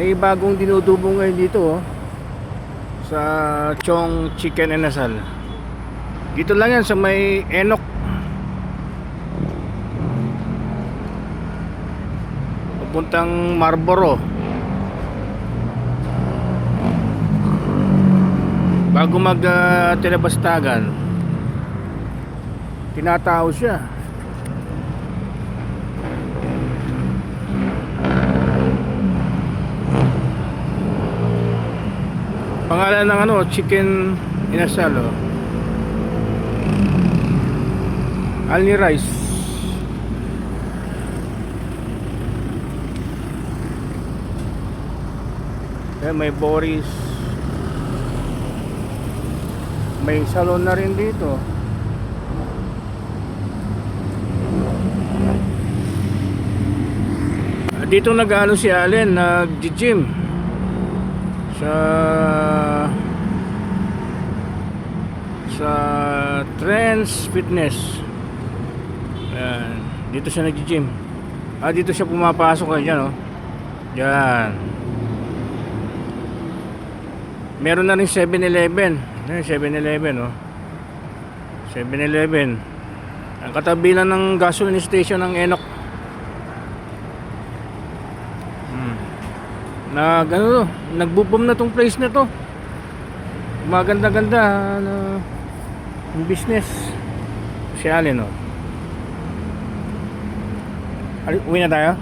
May bagong dinudubo ngayon dito sa Chong Chicken and Asal. Dito lang yan sa may Enoch. Papuntang Marlboro. Bago mag Tinabastagan, tinatao siya. Pangalan ng Chicken Inasal, Alni Rice. May Boris. May salon na rin dito. Dito nag-ano si Allen, nag-gym sa Trends Fitness. Ayan. Dito siya nag-gym. Dito siya pumapasok dyan, Diyan. Meron na rin 7-Eleven. 7-Eleven, 7-Eleven. Ang katabi lang ng gasoline station ng Enoch. Nagbo-boom na tong place na to. Maganda-ganda yung business. Si Allen, Uwi na tayo?